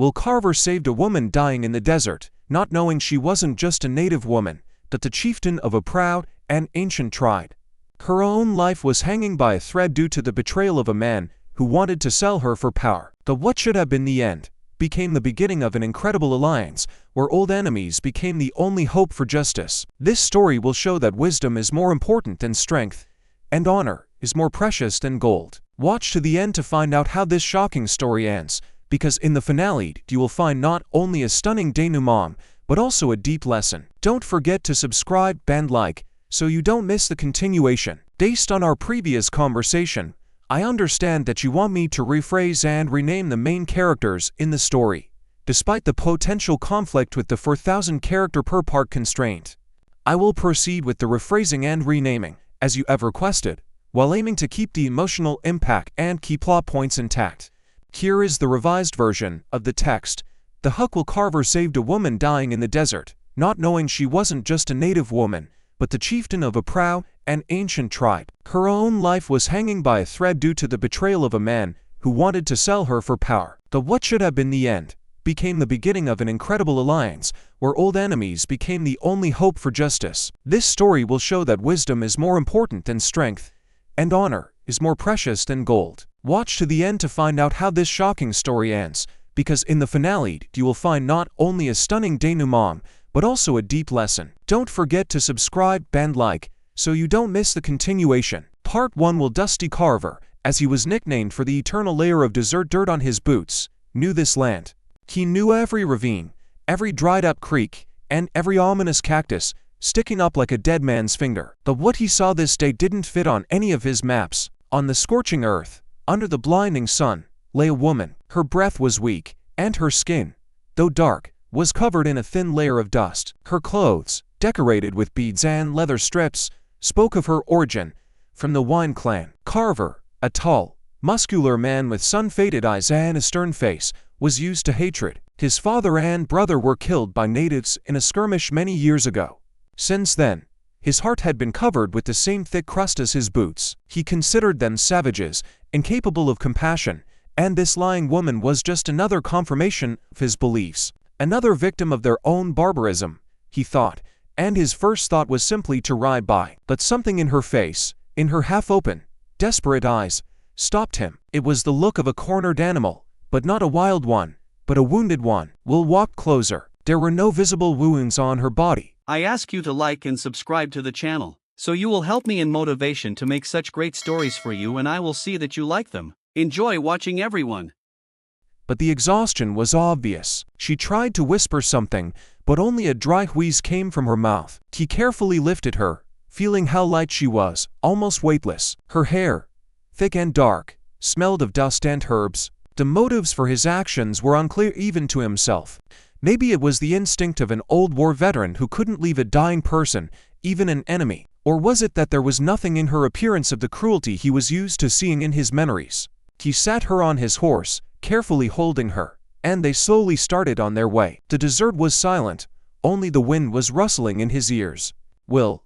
Will Carver saved a woman dying in the desert, not knowing she wasn't just a native woman, but the chieftain of a proud and ancient tribe. Her own life was hanging by a thread due to the betrayal of a man who wanted to sell her for power. But what should have been the end became the beginning of an incredible alliance, where old enemies became the only hope for justice. This story will show that wisdom is more important than strength, and honor is more precious than gold. Watch to the end to find out how this shocking story ends, because in the finale you will find not only a stunning denouement, but also a deep lesson. Don't forget to subscribe and like, so you don't miss the continuation. Based on our previous conversation, I understand that you want me to rephrase and rename the main characters in the story, despite the potential conflict with the 4,000 character per part constraint. I will proceed with the rephrasing and renaming, as you have requested, while aiming to keep the emotional impact and key plot points intact. Here is the revised version of the text. The Will Carver saved a woman dying in the desert, not knowing she wasn't just a native woman, but the chieftain of a proud and ancient tribe. Her own life was hanging by a thread due to the betrayal of a man who wanted to sell her for power. But what should have been the end became the beginning of an incredible alliance, where old enemies became the only hope for justice. This story will show that wisdom is more important than strength, and honor is more precious than gold. Watch to the end to find out how this shocking story ends, because in the finale you will find not only a stunning denouement, but also a deep lesson. Don't forget to subscribe and like, so you don't miss the continuation. Part 1 will Dusty Carver, as he was nicknamed for the eternal layer of desert dirt on his boots, knew this land. He knew every ravine, every dried-up creek, and every ominous cactus, sticking up like a dead man's finger. But what he saw this day didn't fit on any of his maps. On the scorching earth, under the blinding sun, lay a woman. Her breath was weak, and her skin, though dark, was covered in a thin layer of dust. Her clothes, decorated with beads and leather strips, spoke of her origin from the Wine clan. Carver, a tall, muscular man with sun-faded eyes and a stern face, was used to hatred. His father and brother were killed by natives in a skirmish many years ago. Since then, his heart had been covered with the same thick crust as his boots. He considered them savages, incapable of compassion, and this lying woman was just another confirmation of his beliefs. Another victim of their own barbarism, he thought, and his first thought was simply to ride by. But something in her face, in her half-open, desperate eyes, stopped him. It was the look of a cornered animal, but not a wild one, but a wounded one. Will walked closer. There were no visible wounds on her body. I ask you to like and subscribe to the channel, so you will help me in motivation to make such great stories for you, and I will see that you like them. Enjoy watching, everyone. But the exhaustion was obvious. She tried to whisper something, but only a dry wheeze came from her mouth. He carefully lifted her, feeling how light she was, almost weightless. Her hair, thick and dark, smelled of dust and herbs. The motives for his actions were unclear even to himself. Maybe it was the instinct of an old war veteran who couldn't leave a dying person, even an enemy. Or was it that there was nothing in her appearance of the cruelty he was used to seeing in his memories? He sat her on his horse, carefully holding her, and they slowly started on their way. The desert was silent, only the wind was rustling in his ears. Will,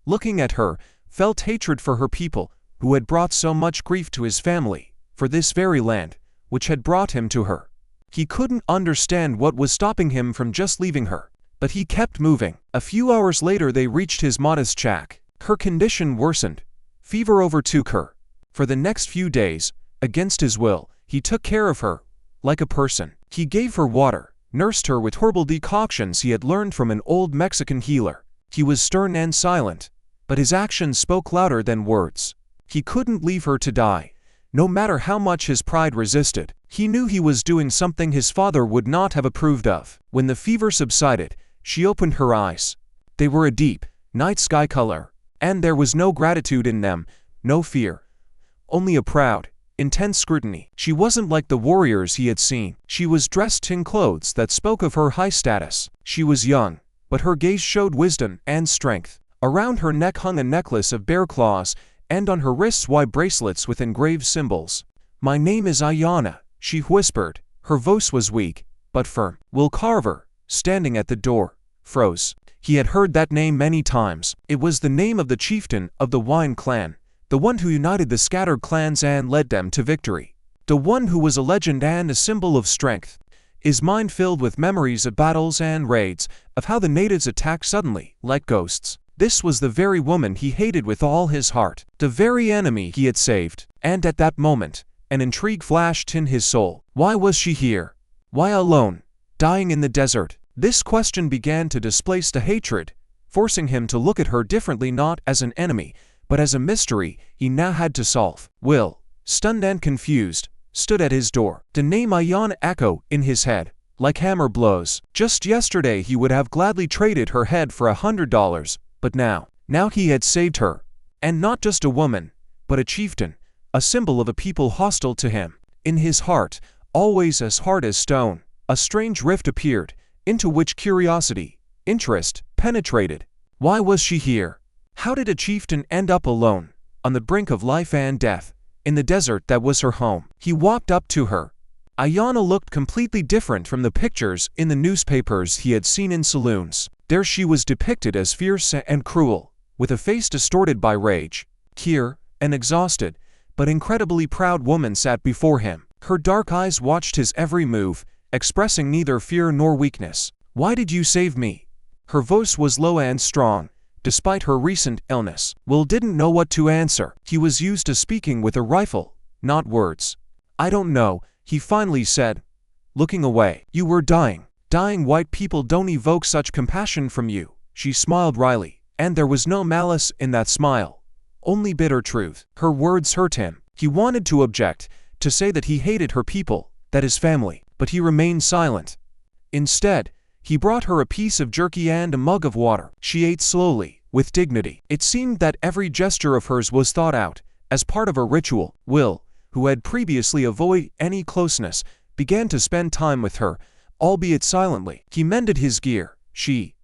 looking at her, felt hatred for her people, who had brought so much grief to his family, for this very land, which had brought him to her. He couldn't understand what was stopping him from just leaving her, but he kept moving. A few hours later they reached his modest shack. Her condition worsened. Fever overtook her. For the next few days, against his will, he took care of her, like a person. He gave her water, nursed her with herbal decoctions he had learned from an old Mexican healer. He was stern and silent, but his actions spoke louder than words. He couldn't leave her to die, no matter how much his pride resisted. He knew he was doing something his father would not have approved of. When the fever subsided, she opened her eyes. They were a deep, night sky color, and there was no gratitude in them, no fear, only a proud, intense scrutiny. She wasn't like the warriors he had seen. She was dressed in clothes that spoke of her high status. She was young, but her gaze showed wisdom and strength. Around her neck hung a necklace of bear claws, and on her wrists wide bracelets with engraved symbols. "My name is Ayana," she whispered. Her voice was weak, but firm. Will Carver, standing at the door, froze. He had heard that name many times. It was the name of the chieftain of the Wine clan, the one who united the scattered clans and led them to victory. The one who was a legend and a symbol of strength. his mind filled with memories of battles and raids, of how the natives attacked suddenly, like ghosts. This was the very woman he hated with all his heart, the very enemy he had saved. And at that moment, an intrigue flashed in his soul. Why was she here? Why alone, dying in the desert? This question began to displace the hatred, forcing him to look at her differently, not as an enemy, but as a mystery he now had to solve. Will, stunned and confused, stood at his door. The name Ayana echoed in his head, like hammer blows. Just yesterday he would have gladly traded her head for $100, but now he had saved her. And not just a woman, but a chieftain, a symbol of a people hostile to him. In his heart, always as hard as stone, a strange rift appeared, into which curiosity, interest, penetrated. Why was she here? How did a chieftain end up alone, on the brink of life and death, in the desert that was her home? He walked up to her. Ayana looked completely different from the pictures in the newspapers he had seen in saloons. There she was depicted as fierce and cruel, with a face distorted by rage. Here, an exhausted, but incredibly proud woman sat before him. Her dark eyes watched his every move, expressing neither fear nor weakness. Why did you save me? Her voice was low and strong, despite her recent illness. Will didn't know what to answer. He was used to speaking with a rifle, not words. I don't know, he finally said, looking away. You were dying. Dying white people don't evoke such compassion from you. She smiled wryly, and there was no malice in that smile, only bitter truth. Her words hurt him. He wanted to object, to say that he hated her people, that his family, but he remained silent. Instead, he brought her a piece of jerky and a mug of water. She ate slowly, with dignity. It seemed that every gesture of hers was thought out, as part of a ritual. Will, who had previously avoided any closeness, began to spend time with her, albeit silently. He mended his gear. She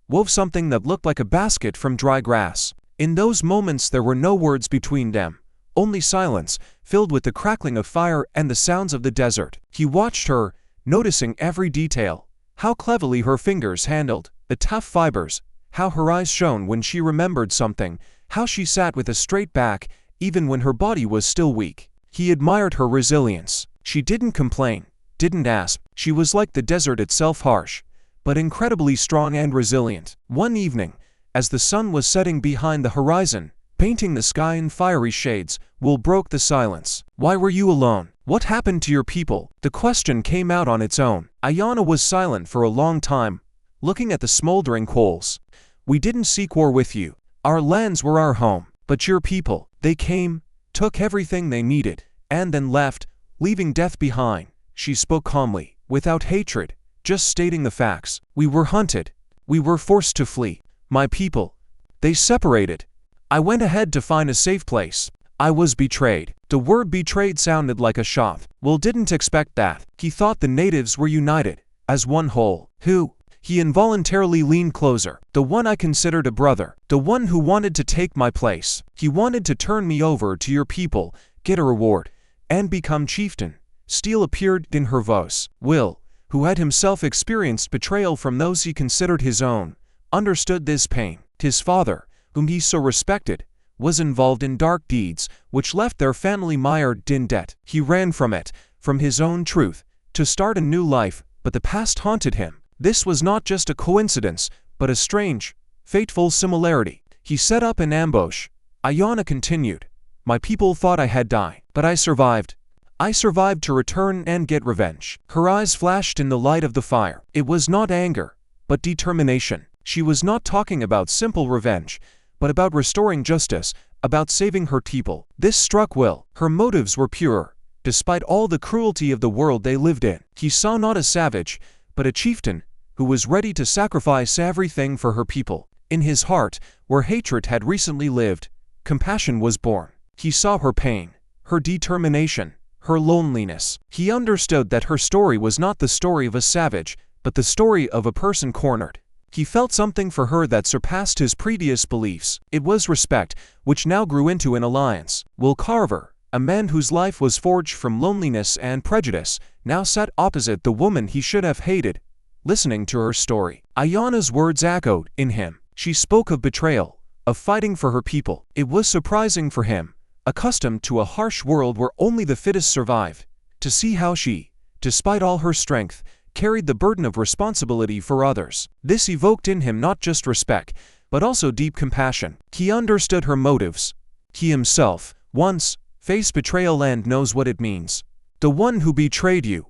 wove something that looked like a basket from dry grass. In those moments there were no words between them, only silence, filled with the crackling of fire and the sounds of the desert. He watched her, noticing every detail, how cleverly her fingers handled the tough fibers, how her eyes shone when she remembered something, how she sat with a straight back, even when her body was still weak. He admired her resilience. She didn't complain, didn't ask. She was like the desert itself, harsh, but incredibly strong and resilient. One evening, as the sun was setting behind the horizon, painting the sky in fiery shades, Will broke the silence. Why were you alone? What happened to your people? The question came out on its own. Ayana was silent for a long time, looking at the smoldering coals. We didn't seek war with you. Our lands were our home. But your people, they came, took everything they needed, and then left, leaving death behind. She spoke calmly, without hatred, just stating the facts. We were hunted. We were forced to flee. My people, they separated. I went ahead to find a safe place. I was betrayed. The word betrayed sounded like a shock. Will didn't expect that. He thought the natives were united, as one whole. Who? He involuntarily leaned closer. The one I considered a brother. The one who wanted to take my place. He wanted to turn me over to your people, get a reward, and become chieftain. Steel appeared in her voice. Will, who had himself experienced betrayal from those he considered his own, understood this pain. His father, whom he so respected, was involved in dark deeds which left their family mired in debt. He ran from it, from his own truth, to start a new life, but the past haunted him. This was not just a coincidence, but a strange, fateful similarity. He set up an ambush. Ayana continued. My people thought I had died, but I survived. I survived to return and get revenge. Her eyes flashed in the light of the fire. It was not anger, but determination. She was not talking about simple revenge, but about restoring justice, about saving her people. This struck Will. Her motives were pure, despite all the cruelty of the world they lived in. He saw not a savage, but a chieftain, who was ready to sacrifice everything for her people. In his heart, where hatred had recently lived, compassion was born. He saw her pain, her determination, her loneliness. He understood that her story was not the story of a savage, but the story of a person cornered. He felt something for her that surpassed his previous beliefs. It was respect, which now grew into an alliance. Will Carver, a man whose life was forged from loneliness and prejudice, now sat opposite the woman he should have hated, listening to her story. Ayana's words echoed in him. She spoke of betrayal, of fighting for her people. It was surprising for him, accustomed to a harsh world where only the fittest survived, to see how she, despite all her strength, carried the burden of responsibility for others. This evoked in him not just respect, but also deep compassion. He understood her motives. He himself, once, faced betrayal and knows what it means. The one who betrayed you.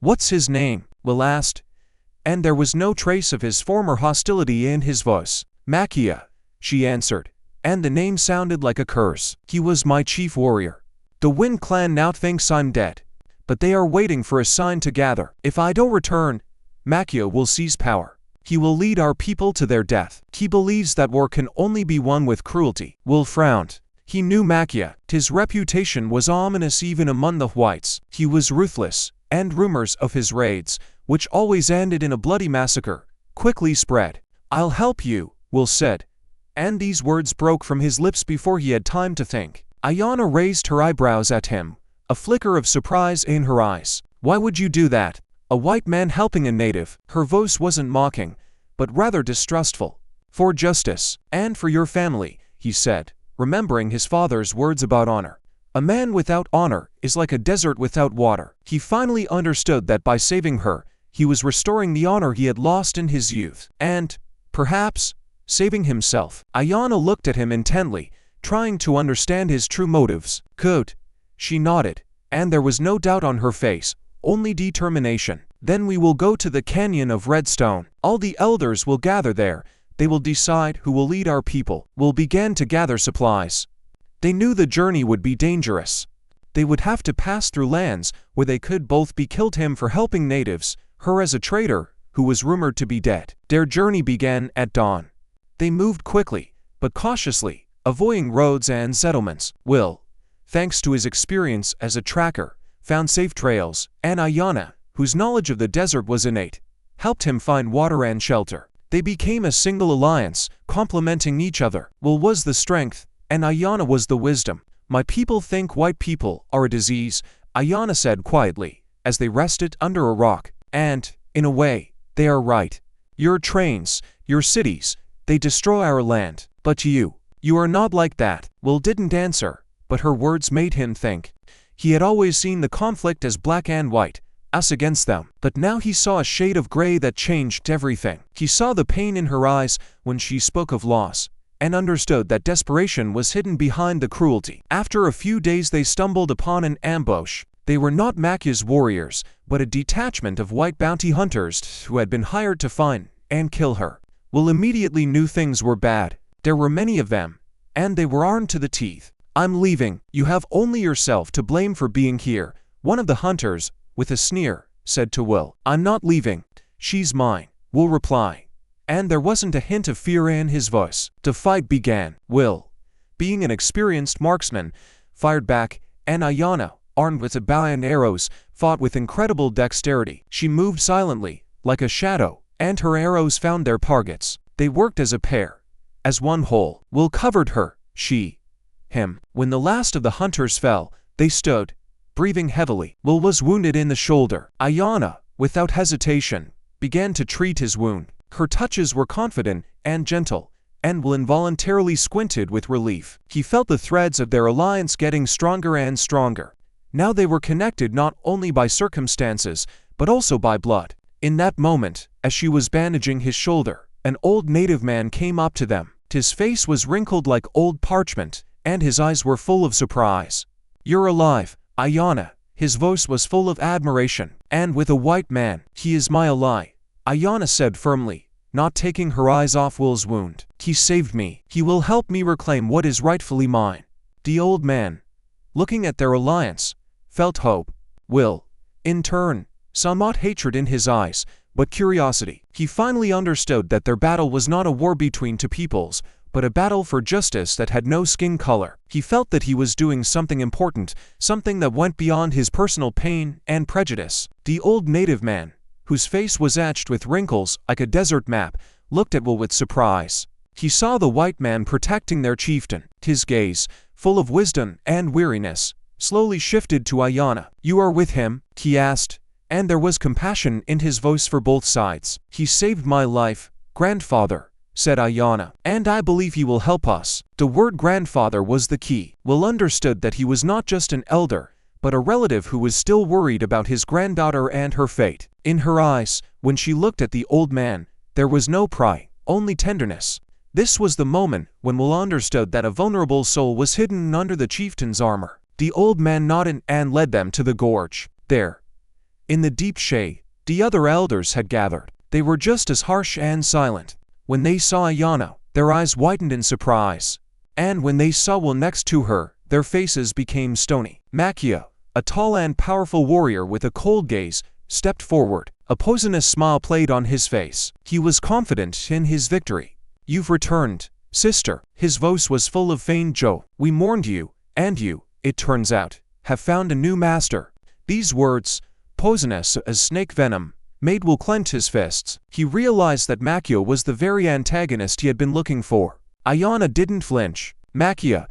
What's his name? Will asked, and there was no trace of his former hostility in his voice. Makia, she answered, and the name sounded like a curse. He was my chief warrior. The Wind clan now thinks I'm dead, but they are waiting for a sign to gather. If I don't return, Makia will seize power. He will lead our people to their death. He believes that war can only be won with cruelty. Will frowned. He knew Makia. His reputation was ominous even among the whites. He was ruthless, and rumors of his raids, which always ended in a bloody massacre, quickly spread. I'll help you, Will said, and these words broke from his lips before he had time to think. Ayana raised her eyebrows at him, a flicker of surprise in her eyes. Why would you do that? A white man helping a native. Her voice wasn't mocking, but rather distrustful. For justice, and for your family, he said, remembering his father's words about honor. A man without honor is like a desert without water. He finally understood that by saving her, he was restoring the honor he had lost in his youth, and, perhaps, saving himself. Ayana looked at him intently, trying to understand his true motives. Good. She nodded, and there was no doubt on her face, only determination. Then we will go to the Canyon of Redstone. All the elders will gather there. They will decide who will lead our people. Will begin to gather supplies. They knew the journey would be dangerous. They would have to pass through lands where they could both be killed, him for helping natives, her as a traitor, who was rumored to be dead. Their journey began at dawn. They moved quickly, but cautiously, avoiding roads and settlements. Will, thanks to his experience as a tracker, found safe trails, and Ayana, whose knowledge of the desert was innate, helped him find water and shelter. They became a single alliance, complementing each other. Will was the strength, and Ayana was the wisdom. My people think white people are a disease, Ayana said quietly, as they rested under a rock. And, in a way, they are right. Your trains, your cities, they destroy our land. But you are not like that. Will didn't answer, but her words made him think. He had always seen the conflict as black and white, us against them. But now he saw a shade of gray that changed everything. He saw the pain in her eyes when she spoke of loss, and understood that desperation was hidden behind the cruelty. After a few days they stumbled upon an ambush. They were not Makia's warriors, but a detachment of white bounty hunters who had been hired to find and kill her. Will immediately knew things were bad. There were many of them, and they were armed to the teeth. I'm leaving. You have only yourself to blame for being here, one of the hunters, with a sneer, said to Will. I'm not leaving. She's mine, Will reply. And there wasn't a hint of fear in his voice. The fight began. Will, being an experienced marksman, fired back, and Ayana, armed with a bow and arrows, fought with incredible dexterity. She moved silently, like a shadow, and her arrows found their targets. They worked as a pair, as one whole. Will covered her, she, him. When the last of the hunters fell, they stood, breathing heavily. Will was wounded in the shoulder. Ayana, without hesitation, began to treat his wound. Her touches were confident and gentle, and Will involuntarily squinted with relief. He felt the threads of their alliance getting stronger and stronger. Now they were connected not only by circumstances, but also by blood. In that moment, as she was bandaging his shoulder, an old native man came up to them. His face was wrinkled like old parchment, and his eyes were full of surprise. You're alive, Ayana. His voice was full of admiration. And with a white man, he is my ally, Ayana said firmly, not taking her eyes off Will's wound. He saved me. He will help me reclaim what is rightfully mine. The old man, looking at their alliance, felt hope. Will, in turn, saw not hatred in his eyes, but curiosity. He finally understood that their battle was not a war between two peoples, but a battle for justice that had no skin color. He felt that he was doing something important, something that went beyond his personal pain and prejudice. The old native man, whose face was etched with wrinkles like a desert map, looked at Will with surprise. He saw the white man protecting their chieftain. His gaze, full of wisdom and weariness, slowly shifted to Ayana. You are with him? He asked, and there was compassion in his voice for both sides. He saved my life, grandfather, said Ayana, and I believe he will help us. The word grandfather was the key. Will understood that he was not just an elder, but a relative who was still worried about his granddaughter and her fate. In her eyes, when she looked at the old man, there was no pride, only tenderness. This was the moment when Will understood that a vulnerable soul was hidden under the chieftain's armor. The old man nodded and led them to the gorge. There, in the deep shade, the other elders had gathered. They were just as harsh and silent. When they saw Ayana, their eyes whitened in surprise. And when they saw Will next to her, their faces became stony. Makia, a tall and powerful warrior with a cold gaze, stepped forward. A poisonous smile played on his face. He was confident in his victory. "You've returned, sister." His voice was full of feigned joy. "We mourned you, and you, it turns out, have found a new master." These words, poisonous as snake venom, made Will clench his fists. He realized that Makia was the very antagonist he had been looking for. Ayana didn't flinch. "Makia,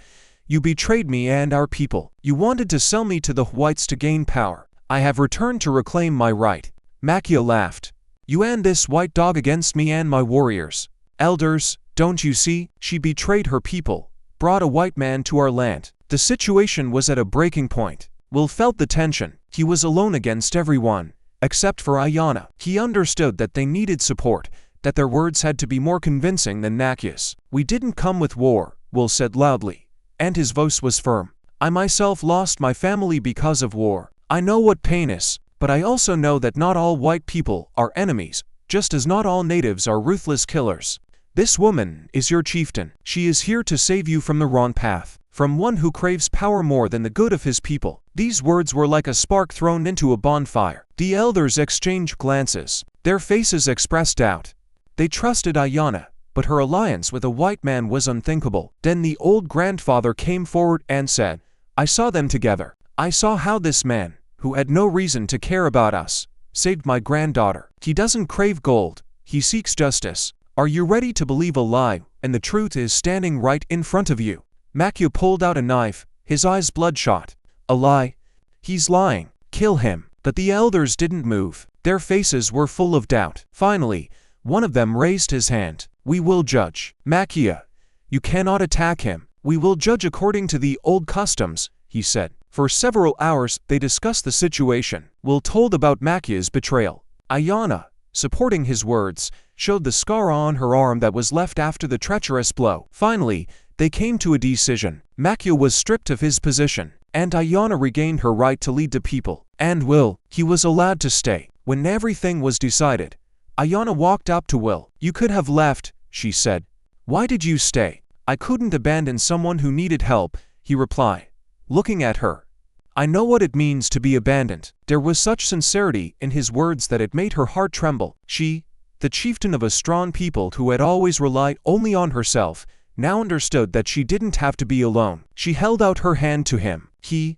you betrayed me and our people. You wanted to sell me to the whites to gain power. I have returned to reclaim my right." Makia laughed. "You and this white dog against me and my warriors. Elders, don't you see? She betrayed her people, brought a white man to our land." The situation was at a breaking point. Will felt the tension. He was alone against everyone, except for Ayana. He understood that they needed support, that their words had to be more convincing than Nakia's. "We didn't come with war," Will said loudly, and his voice was firm. "I myself lost my family because of war. I know what pain is, but I also know that not all white people are enemies, just as not all natives are ruthless killers. This woman is your chieftain. She is here to save you from the wrong path, from one who craves power more than the good of his people." These words were like a spark thrown into a bonfire. The elders exchanged glances. Their faces expressed doubt. They trusted Ayana, but her alliance with a white man was unthinkable. Then the old grandfather came forward and said, "I saw them together. I saw how this man, who had no reason to care about us, saved my granddaughter. He doesn't crave gold, he seeks justice. Are you ready to believe a lie, and the truth is standing right in front of you?" Makia pulled out a knife, his eyes bloodshot. "A lie? He's lying. Kill him." But the elders didn't move. Their faces were full of doubt. Finally, one of them raised his hand. "We will judge." "Makia, you cannot attack him. We will judge according to the old customs," he said. For several hours, they discussed the situation. Will told about Makia's betrayal. Ayana, supporting his words, showed the scar on her arm that was left after the treacherous blow. Finally, they came to a decision. Makia was stripped of his position, and Ayana regained her right to lead the people. And Will, he was allowed to stay. When everything was decided, Ayana walked up to Will. "You could have left," she said. "Why did you stay?" "I couldn't abandon someone who needed help," he replied, looking at her. "I know what it means to be abandoned." There was such sincerity in his words that it made her heart tremble. She, the chieftain of a strong people who had always relied only on herself, now understood that she didn't have to be alone. She held out her hand to him. He,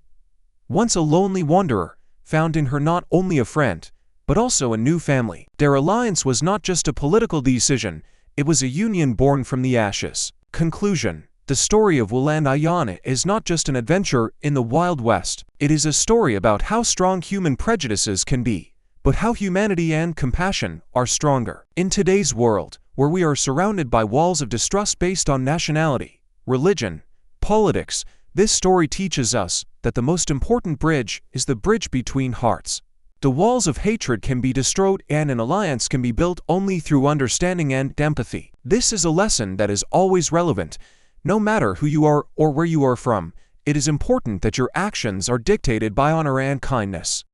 once a lonely wanderer, found in her not only a friend, but also a new family. Their alliance was not just a political decision, it was a union born from the ashes. Conclusion. The story of Will and Ayana is not just an adventure in the Wild West. It is a story about how strong human prejudices can be, but how humanity and compassion are stronger. In today's world, where we are surrounded by walls of distrust based on nationality, religion, politics, this story teaches us that the most important bridge is the bridge between hearts. The walls of hatred can be destroyed and an alliance can be built only through understanding and empathy. This is a lesson that is always relevant. No matter who you are or where you are from, it is important that your actions are dictated by honor and kindness.